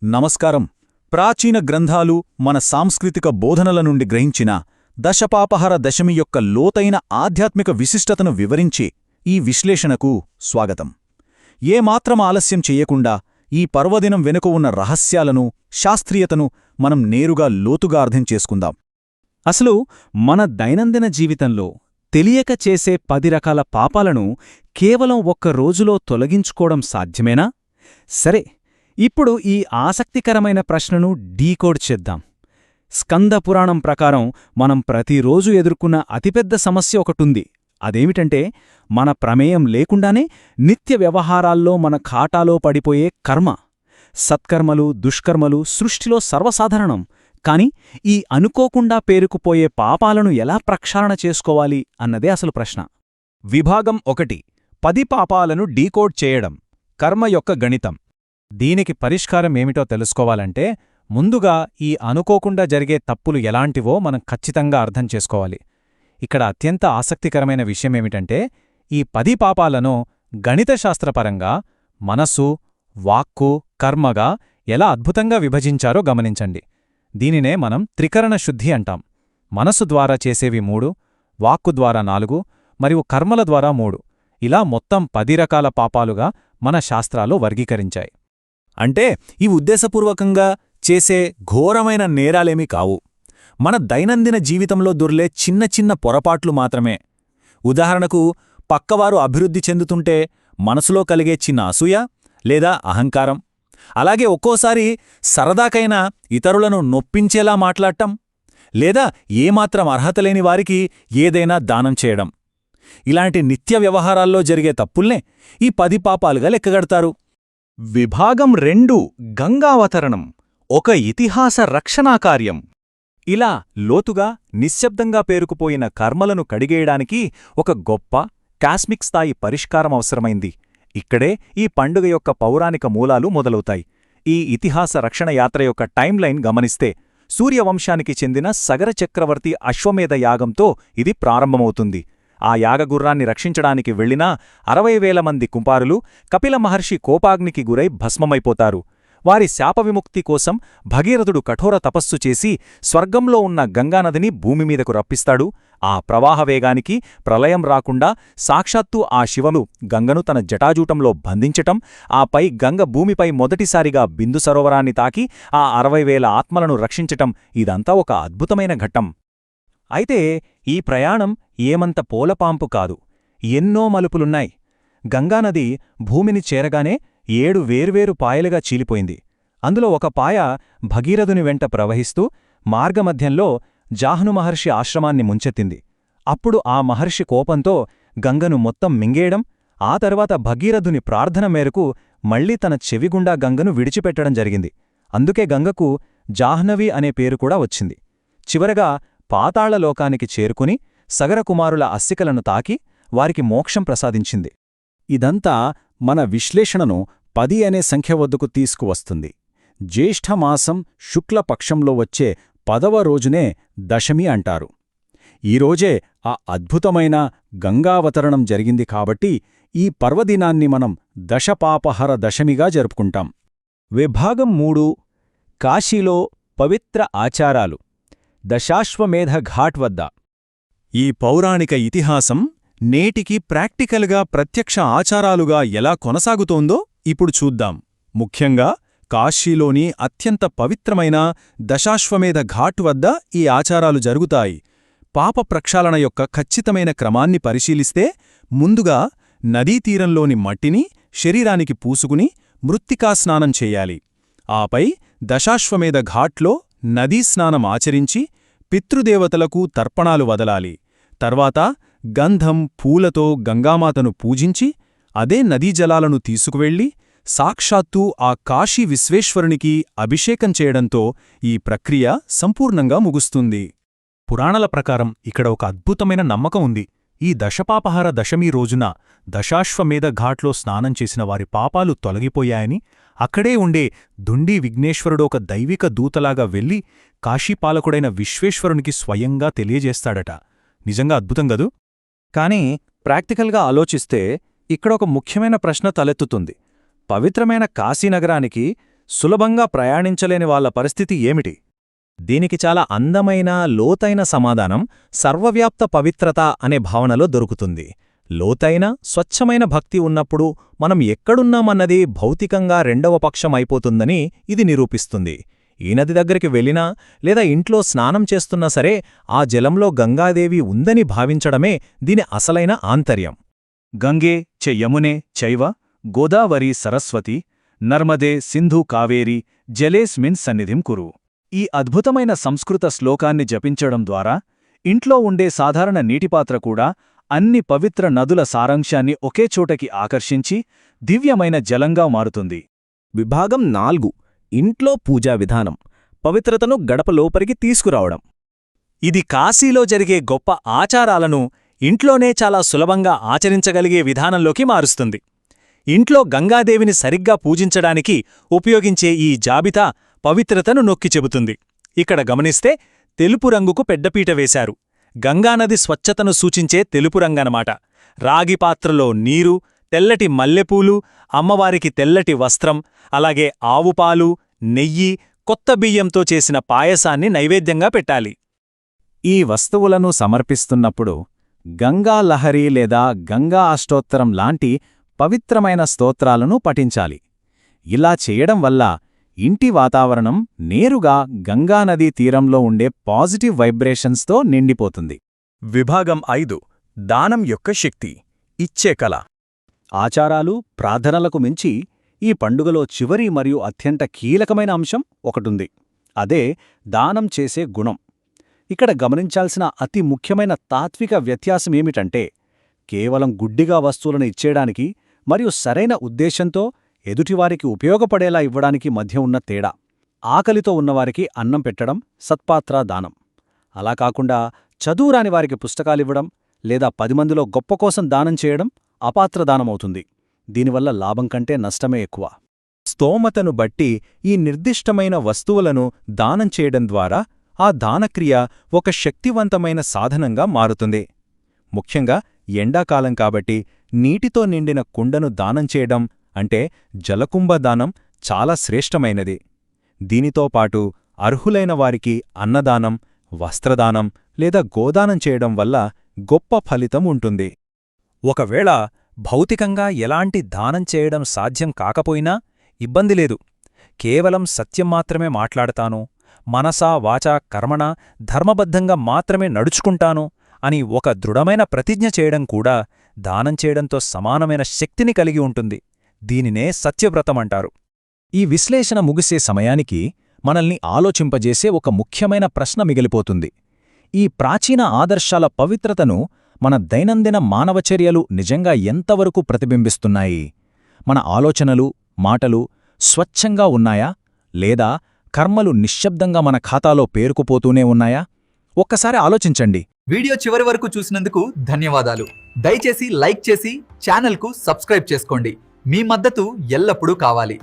నమస్కారం. ప్రాచీన గ్రంథాలు మన సాంస్కృతిక బోధనల నుండి గ్రహించిన దశపాపహర దశమి యొక్క లోతైన ఆధ్యాత్మిక విశిష్టతను వివరించి ఈ విశ్లేషణకు స్వాగతం. ఏమాత్రం ఆలస్యం చెయ్యకుండా ఈ పర్వదినం వెనుక ఉన్న రహస్యాలను, శాస్త్రీయతను మనం నేరుగా లోతుగా అర్థం చేసుకుందాం. అసలు మన దైనందిన జీవితంలో తెలియక చేసే 10 రకాల పాపాలను కేవలం ఒక్క రోజులో తొలగించుకోవడం సాధ్యమేనా? సరే, ఇప్పుడు ఈ ఆసక్తికరమైన ప్రశ్నను డీకోడ్ చేద్దాం. స్కంద పురాణం ప్రకారం మనం ప్రతిరోజు ఎదుర్కొన్న అతిపెద్ద సమస్య ఒకటుంది. అదేమిటంటే, మన ప్రమేయం లేకుండానే నిత్య వ్యవహారాల్లో మన ఖాటాలో పడిపోయే కర్మ. సత్కర్మలు, దుష్కర్మలు సృష్టిలో సర్వసాధారణం. కాని ఈ అనుకోకుండా పేరుకుపోయే పాపాలను ఎలా ప్రక్షాళన చేసుకోవాలి అన్నదే అసలు ప్రశ్న. విభాగం 1: 10 పాపాలను డీకోడ్ చేయడం. కర్మ యొక్క గణితం. దీనికి పరిష్కారం ఏమిటో తెలుసుకోవాలంటే ముందుగా ఈ అనుకోకుండా జరిగే తప్పులు ఎలాంటివో మనం ఖచ్చితంగా అర్థం చేసుకోవాలి. ఇక్కడ అత్యంత ఆసక్తికరమైన విషయమేమిటంటే, ఈ 10 పాపాలను గణితశాస్త్రపరంగా మనస్సు, వాక్కు, కర్మగా ఎలా అద్భుతంగా విభజించారో గమనించండి. దీనినే మనం త్రికరణ శుద్ధి అంటాం. మనస్సు ద్వారా చేసేవి 3, వాక్కు ద్వారా 4 మరియు కర్మల ద్వారా 3. ఇలా మొత్తం 10 రకాల పాపాలుగా మన శాస్త్రాలు వర్గీకరించాయి. అంటే ఇవి ఉద్దేశపూర్వకంగా చేసే ఘోరమైన నేరాలేమీ కావు. మన దైనందిన జీవితంలో దొర్లే చిన్న చిన్న పొరపాట్లు మాత్రమే. ఉదాహరణకు, పక్కవారు అభివృద్ధి చెందుతుంటే మనసులో కలిగే చిన్న అసూయ లేదా అహంకారం. అలాగే ఒక్కోసారి సరదాకైనా ఇతరులను నొప్పించేలా మాట్లాడటం, లేదా ఏమాత్రం అర్హతలేని వారికి ఏదైనా దానం చేయడం. ఇలాంటి నిత్య వ్యవహారాల్లో జరిగే తప్పుల్నే ఈ 10 పాపాలుగా లెక్కగడతారు. విభాగం 2: గంగావతరణం, ఒక ఇతిహాస రక్షణాకార్యం. ఇలా లోతుగా, నిశ్శబ్దంగా పేరుకుపోయిన కర్మలను కడిగేయడానికి ఒక గొప్ప, కాస్మిక్ స్థాయి పరిష్కారం అవసరమైంది. ఇక్కడే ఈ పండుగ యొక్క పౌరాణిక మూలాలు మొదలవుతాయి. ఈ ఇతిహాస రక్షణ యాత్ర యొక్క టైంలైన్ గమనిస్తే, సూర్యవంశానికి చెందిన సగర చక్రవర్తి అశ్వమేధ యాగంతో ఇది ప్రారంభమవుతుంది. ఆ యాగగుర్రాన్ని రక్షించడానికి వెళ్లిన 60,000 మంది కుంపారులు కపిల మహర్షి కోపాగ్నికి గురై భస్మమైపోతారు. వారి శాపవిముక్తి కోసం భగీరథుడు కఠోర తపస్సు చేసి స్వర్గంలో ఉన్న గంగానదిని భూమిమీదకు రప్పిస్తాడు. ఆ ప్రవాహవేగానికి ప్రళయం రాకుండా సాక్షాత్తు ఆ శివను గంగను తన జటాజూటంలో బంధించటం, ఆపై గంగ భూమిపై మొదటిసారిగా బిందు సరోవరాన్ని తాకి ఆ 60,000 ఆత్మలను రక్షించటం, ఇదంతా ఒక అద్భుతమైన ఘట్టం. అయితే ఈ ప్రయాణం ఏమంత పూలపాంపు కాదు. ఎన్నో మలుపులున్నాయి. గంగానది భూమిని చేరగానే 7 వేర్వేరు పాయలుగా చీలిపోయింది. అందులో ఒక పాయ భగీరథుని వెంట ప్రవహిస్తూ మార్గమధ్యంలో జాహ్ను మహర్షి ఆశ్రమాన్ని ముంచెత్తింది. అప్పుడు ఆ మహర్షి కోపంతో గంగను మొత్తం మింగేయడం, ఆ తర్వాత భగీరథుని ప్రార్థన మేరకు మళ్లీ తన చెవిగుండా గంగను విడిచిపెట్టడం జరిగింది. అందుకే గంగకు జాహ్నవి అనే పేరు కూడా వచ్చింది. చివరగా పాతాళలోకానికి చేరుకుని సగరకుమారుల అస్థికలను తాకి వారికి మోక్షం ప్రసాదించింది. ఇదంతా మన విశ్లేషణను 10 అనే సంఖ్య వద్దకు తీసుకువస్తుంది. జ్యేష్ఠమాసం శుక్లపక్షంలో వచ్చే 10వ రోజునే దశమి అంటారు. ఈరోజే ఆ అద్భుతమైన గంగావతరణం జరిగింది కాబట్టి ఈ పర్వదినాన్ని మనం దశపాపహర దశమిగా జరుపుకుంటాం. విభాగం 3: కాశీలో పవిత్ర ఆచారాలు, దశాశ్వమేధ ఘాట్ వద్ద. ఈ పౌరాణిక ఇతిహాసం నేటికి ప్రాక్టికల్గా ప్రత్యక్ష ఆచారాలుగా ఎలా కొనసాగుతోందో ఇప్పుడు చూద్దాం. ముఖ్యంగా కాశీలోని అత్యంత పవిత్రమైన దశాశ్వమేధ ఘాట్ వద్ద ఈ ఆచారాలు జరుగుతాయి. పాప ప్రక్షాళన యొక్క ఖచ్చితమైన క్రమాన్ని పరిశీలిస్తే, ముందుగా నదీతీరంలోని మట్టిని శరీరానికి పూసుకుని మృత్తికా స్నానం చెయ్యాలి. ఆపై దశాశ్వమేధ ఘాట్లో నదీ స్నానం ఆచరించి పితృదేవతలకు తర్పణాలు వదలాలి. తర్వాత గంధం, పూలతో గంగామాతను పూజించి అదే నదీజలాలను తీసుకువెళ్లి సాక్షాత్తూ ఆ కాశీ విశ్వేశ్వరునికి అభిషేకం చేయడంతో ఈ ప్రక్రియ సంపూర్ణంగా ముగుస్తుంది. పురాణాల ప్రకారం ఇక్కడ ఒక అద్భుతమైన నమ్మకం ఉంది. ఈ దశపాపహర దశమి రోజున దశాశ్వమేధ ఘాట్లో స్నానం చేసిన వారి పాపాలు తొలగిపోయాయని, అక్కడే ఉండే దుండీ విఘ్నేశ్వరుడొక దైవిక దూతలాగా వెళ్లి కాశీపాలకుడైన విశ్వేశ్వరునికి స్వయంగా తెలియజేస్తాడట. నిజంగా అద్భుతం గదూ? కాని ప్రాక్టికల్గా ఆలోచిస్తే ఇక్కడొక ముఖ్యమైన ప్రశ్న తలెత్తుతుంది. పవిత్రమైన కాశీనగరానికి సులభంగా ప్రయాణించలేని వాళ్ళ పరిస్థితి ఏమిటి? దీనికి చాలా అందమైన, లోతైన సమాధానం సర్వవ్యాప్త పవిత్రత అనే భావనలో దొరుకుతుంది. లోతైన, స్వచ్ఛమైన భక్తి ఉన్నప్పుడు మనం ఎక్కడున్నామన్నది భౌతికంగా రెండవ పక్షం అయిపోతుందని ఇది నిరూపిస్తుంది. ఈ నది దగ్గరికి వెళ్ళినా లేదా ఇంట్లో స్నానం చేస్తున్నా సరే ఆ జలంలో గంగాదేవి ఉందని భావించడమే దీని అసలైన ఆంతర్యం. గంగే చ యమునే చైవ గోదావరి సరస్వతి నర్మదే సింధు కావేరి జలేస్మిన్ సన్నిధిం కురు. ఈ అద్భుతమైన సంస్కృత శ్లోకాన్ని జపించడం ద్వారా ఇంట్లో ఉండే సాధారణ నీటిపాత్ర కూడా అన్ని పవిత్ర నదుల సారాంశాన్ని ఒకే చోటకి ఆకర్షించి దివ్యమైన జలంగా మారుతుంది. విభాగం 4 ఇంట్లో పూజా విధానం. పవిత్రతను గడప లోపలికి తీసుకురావడం. ఇది కాశీలో జరిగే గొప్ప ఆచారాలను ఇంట్లోనే చాలా సులభంగా ఆచరించగలిగే విధానంలోకి మారుస్తుంది. ఇంట్లో గంగాదేవిని సరిగ్గా పూజించడానికి ఉపయోగించే ఈ జాబితా పవిత్రతను నొక్కి చెబుతుంది. ఇక్కడ గమనిస్తే తెలుపు రంగుకు పెద్దపీట వేశారు. గంగానది స్వచ్ఛతను సూచించే తెలుపు రంగనమాట. రాగి పాత్రలో నీరు, తెల్లటి మల్లెపూలు, అమ్మవారికి తెల్లటి వస్త్రం, అలాగే ఆవుపాలు, నెయ్యి, కొత్త బియ్యంతో చేసిన పాయసాన్ని నైవేద్యంగా పెట్టాలి. ఈ వస్తువులను సమర్పిస్తున్నప్పుడు గంగా లహరి లేదా గంగా అష్టోత్తరం లాంటి పవిత్రమైన స్తోత్రాలను పఠించాలి. ఇలా చేయడం వల్ల ఇంటి వాతావరణం నేరుగా గంగానదీ తీరంలో ఉండే పాజిటివ్ వైబ్రేషన్స్తో నిండిపోతుంది. విభాగం 5 దానం యొక్క శక్తి. ఇచ్చే కళ. ఆచారాలు, ప్రార్థనలకు మించి ఈ పండుగలో చివరి మరియు అత్యంత కీలకమైన అంశం ఒకటుంది. అదే దానం చేసే గుణం. ఇక్కడ గమనించాల్సిన అతి ముఖ్యమైన తాత్విక వ్యత్యాసమేమిటంటే కేవలం గుడ్డిగా వస్తువులను ఇచ్చేయడానికి మరియు సరైన ఉద్దేశంతో ఎదుటివారికి ఉపయోగపడేలా ఇవ్వడానికి మధ్య ఉన్న తేడా. ఆకలితో ఉన్నవారికి అన్నం పెట్టడం సత్పాత్ర దానం. అలా కాకుండా చదువురాని వారికి పుస్తకాలివ్వడం లేదా 10 మందిలో గొప్ప కోసం దానం చేయడం అపాత్రదానమవుతుంది. దీనివల్ల లాభం కంటే నష్టమే ఎక్కువ. స్తోమతను బట్టి ఈ నిర్దిష్టమైన వస్తువులను దానం చేయడం ద్వారా ఆ దానక్రియ ఒక శక్తివంతమైన సాధనంగా మారుతుంది. ముఖ్యంగా ఎండాకాలం కాబట్టి నీటితో నిండిన కుండను దానం చేయడం అంటే జలకుంభదానం చాలా శ్రేష్టమైనది. దీనితో పాటు అర్హులైన వారికి అన్నదానం, వస్త్రదానం లేదా గోదానం చేయడం వల్ల గొప్ప ఫలితం ఉంటుంది. ఒకవేళ భౌతికంగా ఎలాంటి దానం చేయడం సాధ్యం కాకపోయినా ఇబ్బంది లేదు. కేవలం సత్యం మాత్రమే మాట్లాడతాను, మనసా వాచా కర్మణా ధర్మబద్ధంగా మాత్రమే నడుచుకుంటాను అని ఒక దృఢమైన ప్రతిజ్ఞ చేయడం కూడా దానం చేయడంతో సమానమైన శక్తిని కలిగి ఉంటుంది. దీనినే సత్యవ్రతమంటారు. ఈ విశ్లేషణ ముగిసే సమయానికి మనల్ని ఆలోచింపజేసే ఒక ముఖ్యమైన ప్రశ్న మిగిలిపోతుంది. ఈ ప్రాచీన ఆదర్శాల పవిత్రతను మన దైనందిన మానవచర్యలు నిజంగా ఎంతవరకు ప్రతిబింబిస్తున్నాయి? మన ఆలోచనలు, మాటలు స్వచ్ఛంగా ఉన్నాయా లేదా కర్మలు నిశ్శబ్దంగా మన ఖాతాలో పేరుకుపోతూనే ఉన్నాయా? ఒక్కసారి ఆలోచించండి. వీడియో చివరి వరకు చూసినందుకు ధన్యవాదాలు. దయచేసి లైక్ చేసి ఛానల్కు సబ్స్క్రైబ్ చేసుకోండి. మీ మద్దతు ఎల్లప్పుడూ కావాలి.